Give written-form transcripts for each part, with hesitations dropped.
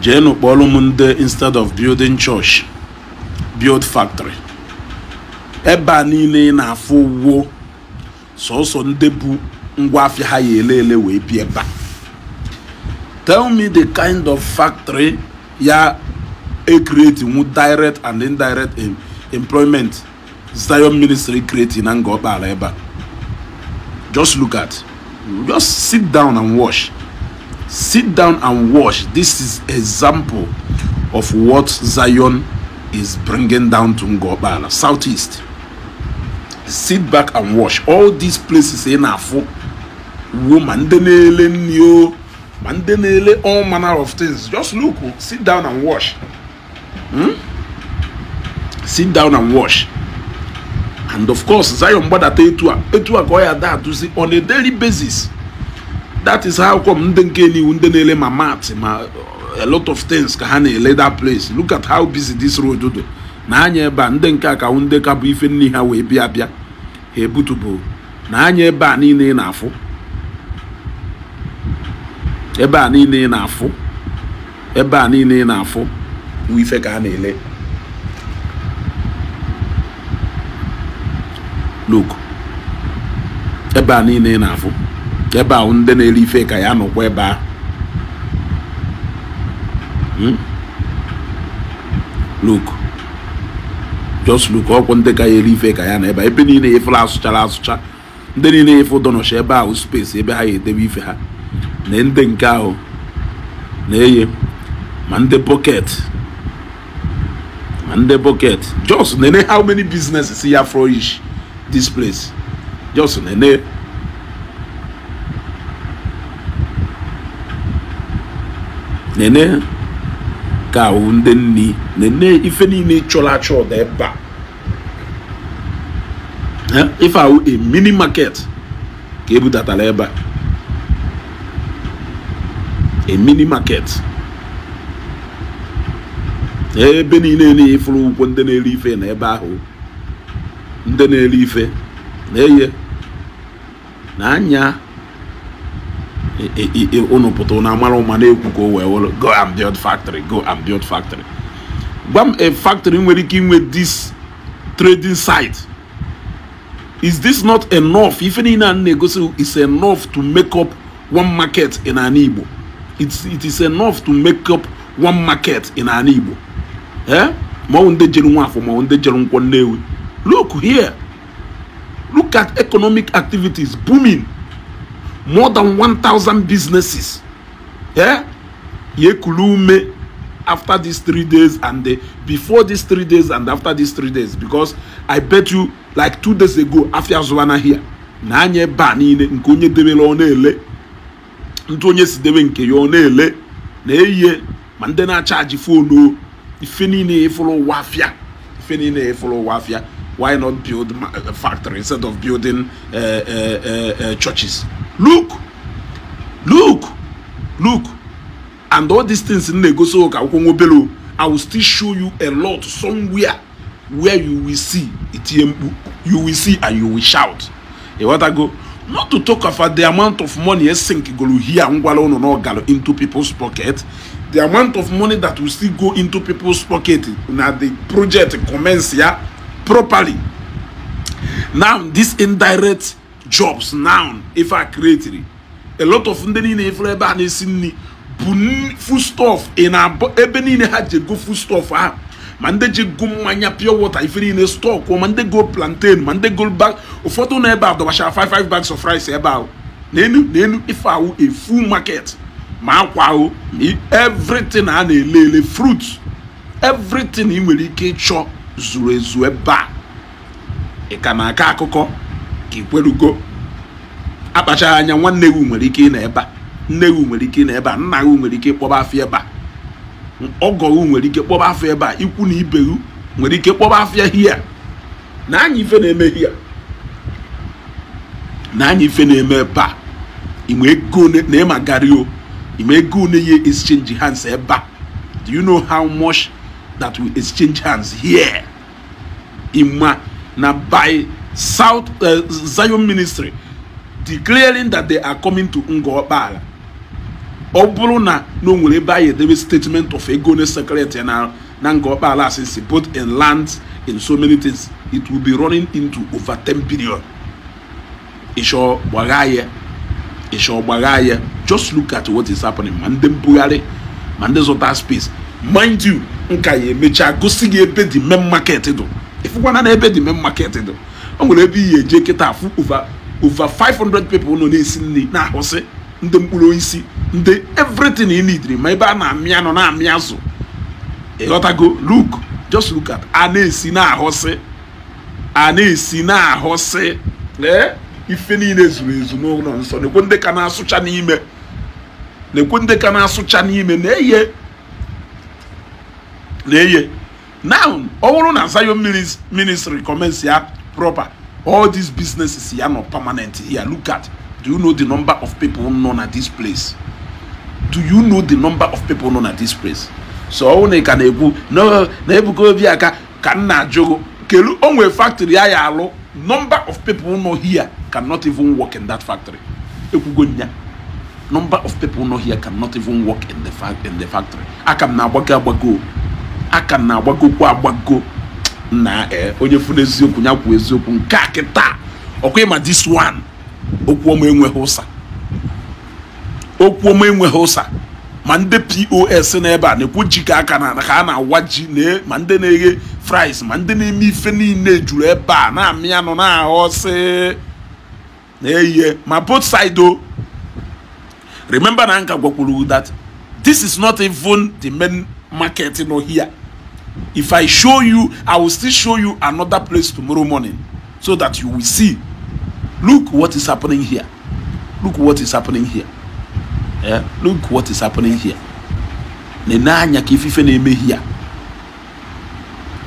Jeno Bolumunde, instead of building church, build factory. Eba niile na afọ wo so ndebu ngwa afia ha yelele we bi eba. Tell me the kind of factory ya creating with direct and indirect employment Zion ministry creating and go eba. Just look at, just sit down and watch. Sit down and watch. This is example of what Zion is bringing down to Ngobala, southeast. Sit back and watch. All these places in Afo, Mandenele, Nyo, Mandenele, all manner of things. Just look, sit down and watch. Sit down and watch. And of course, Zion Bada Etua Goya that to see on a daily basis. That is how come Ndenele Mamat, a lot of things Kahane lay that place. Look at how busy this road do. Nanye ba Ndenka ka undeka bu ife ni ha we bia bia. He butubo. Nanye ba ni ne na afo. Eba ni ne na afo. Eba ni ne na afo. We ife ka na ele. Look. Eba ni ne na afo. Eba unde na ele ife ka ya no kwa eba. Look. Just look up on the guy elife kayana eba ebe ni na efla asucha ndị ni na efo dono she eba space ebe ha edebe ife ha na ndị nke ahụ na eye ma ndị bucket just nene how many businesses here for Ishi this place just nene ka ndị nni nene ife niile chola da eba. If I a mini market ka ebutatala eba, a mini market ebe niile na ifuru ụkwụ ndị na-eri ife na ebe ahụ ndị na-eri ife na eye na anya unu pụta na amara ụma na-ekwu ka o wee wụrụ go and build factory, go and build factory. Gbam a factory nwere ike inwe this trading site. Is this not enough? If any negotiation is enough to make up one market in an Igbo. It is enough to make up one market in an Igbo. Look here. Look at economic activities booming. More than 1,000 businesses. Yekulume after these 3 days and before these 3 days and after these 3 days. Because I bet you like 2 days ago after Zwana here. Nanye banine nkonye debelo onele. Ntonye sidebe nke yo onele. Neye mandena charge phone. Ifenine follow wafia. Ifenine follow wafia. Why not build a factory instead of building churches? Look. And all these things in the I will still show you a lot somewhere where you will see it. You will see and you will shout. You want to go? Not to talk about the amount of money into people's pocket. The amount of money that will still go into people's pocket now the project commence here properly. Now these indirect jobs now if I create it, a lot of food stuff in a ebony had to go food stuff. Mande go mania pure water if in a stock, or Mande go plantain, Mande go back, or photo neighbor, the wash 5 bags of rice about. Then if I a full market, my wow, everything and a lily fruits, everything in will eat shop, zueba. A kanaka coco, keep where you go. Apacha and one new meriki neighbor. New meriki neighbor, now meriki poba fieba. Ogo meriki poba fieba, ikuni beru, meriki poba fia here. Nani fene here. Nani fene me ba. Ime go ne magario. Ime go ne ye exchange hands eba. Do you know how much that we exchange hands here? Ima na by South Zion Ministry declaring that they are coming to Ngobala. Obruna no will buy the statement of a goodness secretary and Nango since both in lands in so many things, it will be running into over 10 billion. Isho Wagaye. Just look at what is happening. Mandem Bugare, Mandezota space. Mind you, Nkaye Mecha go see a bed the mem market. If you want to the mem market, I'm going to be a jacket over 500 people no need na hose. Ndempulo isi nde everything you need my ba na mia no na mia so e gotta go look, just look at anesi na hose ife ni ezu no nso ne kwende kana asucha n'ime neye now all na Zion ministry commence ya proper. All these businesses here are not permanent here. Look at, do you know the number of people known at this place? Do you know the number of people known at this place? So only can ebu no Ebuka Obi aka can na jogo kelu onwe factory ya alo. Number of people know here cannot even work in that factory. Number of people know here cannot even work in the factory. Akam na agbago kwa na onye fune eziokwu nya kwu eziokwu nke akita okwema this one okwu omo enwe hosa ma ndị POS na ebe a na-ekwu jika aka na ka na awaji na ma ndị na-eghe fries ma ndị na-eme ife niile juru ebe a na-amị anụ na ahọsị na eye ma both side o. Remember na nka gwakwuru that this is not even the main market here. If I show you, I will still show you another place tomorrow morning so that you will see. Look what is happening here. Look what is happening here. Yeah? Look what is happening here. Nenanya kifife neme here.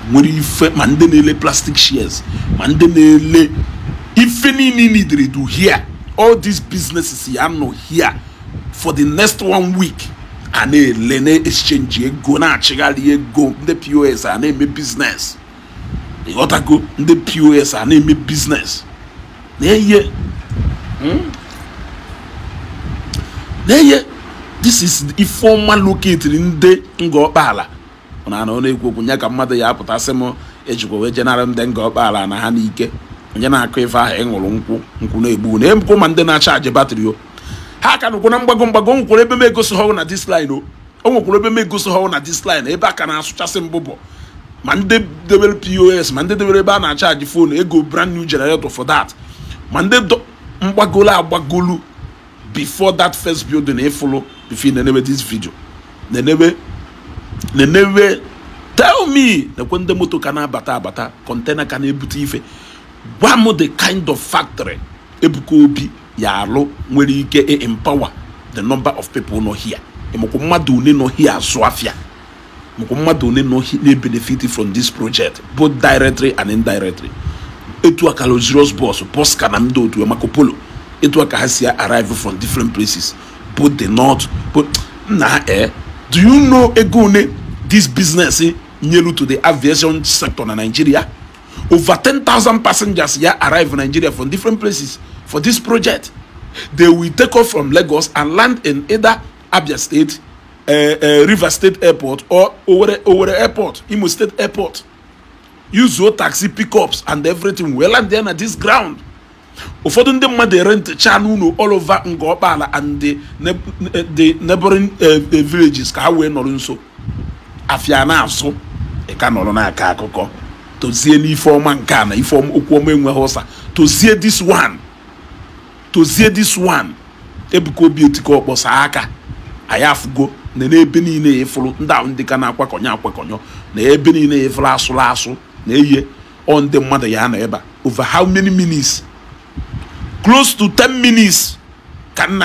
Muri ife mandenele plastic shares. Mandenele ife ni need to do here. All these businesses here are not here for the next 1 week. Ane lene exchange go na chigali go the POS ane me business. You gotta go the POS ane me business. Neye. Neye. This is the former located in the Ngobala. Ona no ekwu kunya ka mmadu ya apụta semo ejiko we general Ngobala na ha n'ike. Onye na akụ ife ahụ enwuru nkwụ na egbu na emko ma ndị na charge battery o. Ha ka no kuna mgbago nkwuru ebe me goso ho na this line o. Onwekwuru ebe me goso ho na this line ebe aka na asụchasị mbụbọ. Ma ndị debere POS, ma ndị debere ebe a na charge phone ego brand new generator for that. Ma ndị agbagolu before that first building e follow before they never this video. They never tell me that when the motor kana bata container kana ebuti ife. One the kind of factory Ebuka Obi yalo nwere ike empower the number of people no here. Emokumadu no here swafia. Emokumadu no here benefit from this project both directly and indirectly. Etu akalo zeros boss kanamdo to Makopolo. Etu akahasia arrive from different places. Both the north, but do you know egone this business nyelu to the aviation sector in Nigeria? Over 10,000 passengers here arrive in Nigeria from different places for this project. They will take off from Lagos and land in either Abia State, River State Airport, or Owerri Airport, Imo State Airport. Use your taxi pickups and everything. Well, and then at this ground. Ụfọdụ ndị mmadụ rent channel all over Ngobala and the neighboring villages ka ha wee nọrọ nso afia na asụ ka nọrọ na aka akụkọ tozie n'ife ọma nke a na ife okwu ọma enwe hosa tozie this one Ebuka Obi etiko okposa aka ayafugo na ebe niile efuru ndị ka na akwakọnyo na ebe niile efuru asụ na eye on ndị mmadụ ya na ebe over how many minutes? Close to 10 minutes. Can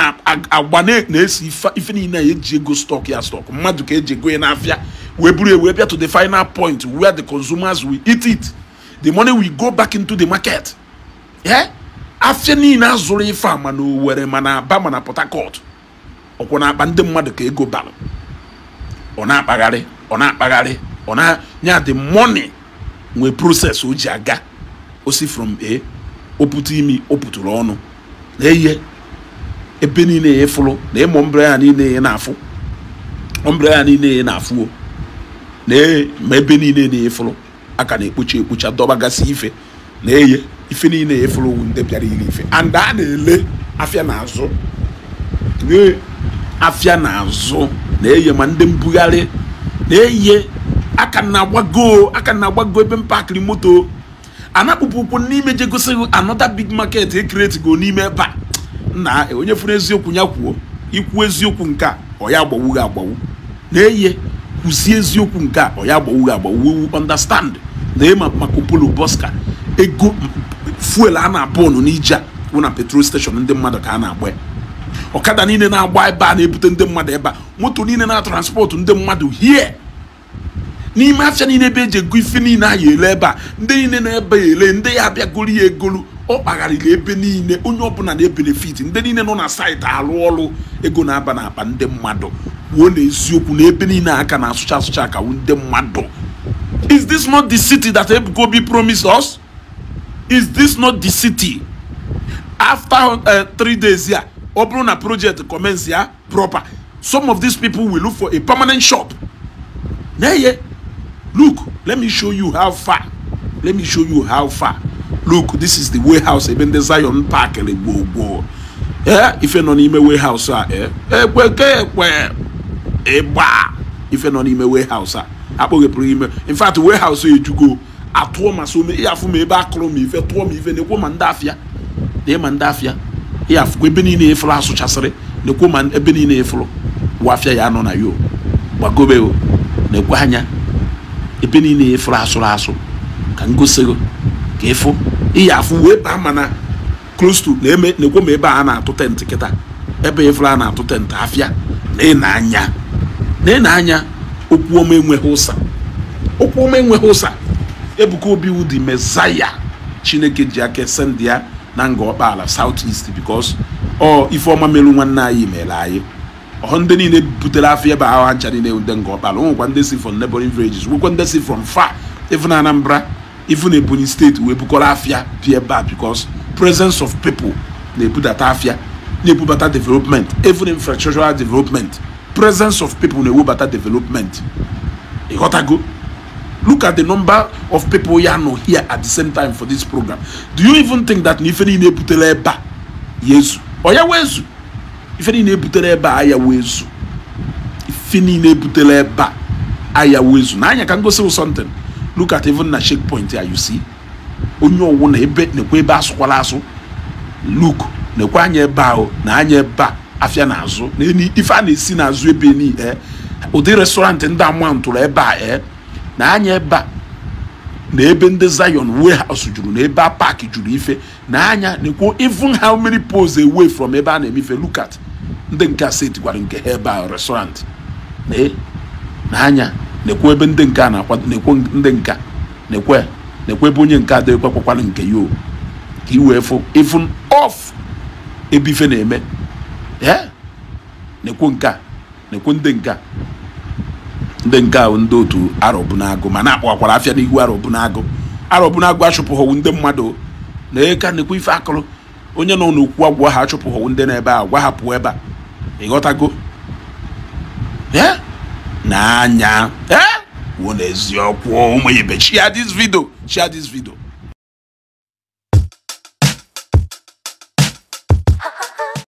agwane na esi ife ni na eji go stock ya stock. Mmadu ka eji go na afia. We bring to the final point where the consumers will eat it. The money will go back into the market. Yeah? Afia ni na zuri ife ma no were mana ba mana Port Harcourt. Okona ba ndị mmadu ka ego balo. Ona akpagharị. Ona nya the money we process oji aga. Osi from A oputimi oputuru ọnụ na eye ebe niile efulu na emo umbrella niile na-afụ umbrella niile na-afụ na ebe niile na-efulu aka na-ekpocha dọbagasị ife na ife niile efulu ndị bịara iri ife and a na-ele afịa n'azụ afịa n'azụ na ma ndị mbugharị na aka na-agbago ebe mpakịrị moto anakpụpụ n'ime je gosi another big market create go n'ime ebe a na onye furu eziokwu ya kwuo ikwu eziokwu nke a ọ ya agbawughị agbawu na kwuzie eziokwu nke a ọ ya agbawughị agbawu understand na maka polo boska ego fuel a na-abụnụ n'ija na petrol station ndị mmadụ ka a na-agba ọkada niile na-agba ebe a na-ebute ndị mmadụ ebe a moto niile na-transport ndị mmadụ here n'ime afịa niile ebe eji ego ife niile a ele ebe a ndị niile na-ebe ele ndị ya abịagoro ya egolu ọ kpagharịrị ebe niile onye ọbụla na-ebenefit ndị niile nọ na saịtị alụ ọrụ ego na-aba n'akpa ndị mmadụ kwuo na eziokwu na ebe niile aka na-asụcha ka ndị mmadụ. Is this not the city that Ebuka Obi promised us? Is this not the city? After 3 days here, Obruna project commence here proper. Some of these people will look for a permanent shop. Yeah. Look, let me show you how far. Let me show you how far. Look, this is the warehouse. Even the Zion Park. Yeah, if you're not in a warehouse, if you're not in a warehouse, in fact, warehouse you go. I told my son, I have me back on me. If you told me, even the woman Dafia, the Mandafia, he have weapon in a flash of chassery, the woman ebony in a flow. Wafia Yanon, you, Wagobeo, the Guanya, ebony in a flash or asso. Can go so careful. He have whip amana close to the Nekome Bana to 10 ticketa, Ebe Flana to 10 tafia, Nenanya, Okuome Wehosa, Okuome Wehosa. Ebuka Obi wu the Messiah Chineke Jake send there Nango Bala southeast because Ifeoma melu nwanna anyị mere anyị ndị niile butere afia ba awa nchari na Ngo Bala onwekwa ndị si from neighboring villages nwekwa ndị si from far even Anambra even Ebonyi state we bukọrọ afia pie ba because presence of people na-ebudata afia na-ebubata development even infrastructural development presence of people na-ewubata development ịghọtago. Look at the number of people you know here at the same time for this program. Do you even think that if any nebutele ba Yesu or ya wezu? If any nebutele ba aya wezu. If any nebutele ba aya wezu. Now you can go say something. Look at even the checkpoint here. You see, onyo wona ebe nekwe ba askwala. Look, nekwa anye ba o na anye ba afia na azu. Ni ifa na esi na azu ebe ni odi restaurant nda amantula eba na anya eba na ebe ndị Zion warehouse juru na ebe park juru ife na anya nekwo even how many poles away from ebe a na-emife. Look at ndị nka set gwara nke ebe restaurant na anya nekwo ebe ndị nka na-akwa nekwo ndị nka nekwo ebe onye nka adịghị kwakwala nke yo ka iwe fo even off ebe ife na-eme nekwo nka nekwo ndị nka ndị otu Arọbụnagụ ma na-akpọkwara afịa n'ihu Arọbụnagụ achụpụghọwụ ndị mmadụ na eka nekwa ife akụrụ onye nọ n'okwu agwọ ha achụpụghọwụ ndị n'ebe a gwa ha pụọ ebe a ịghọtago na anya wụ n'eziokwu ụmụ ibe share this video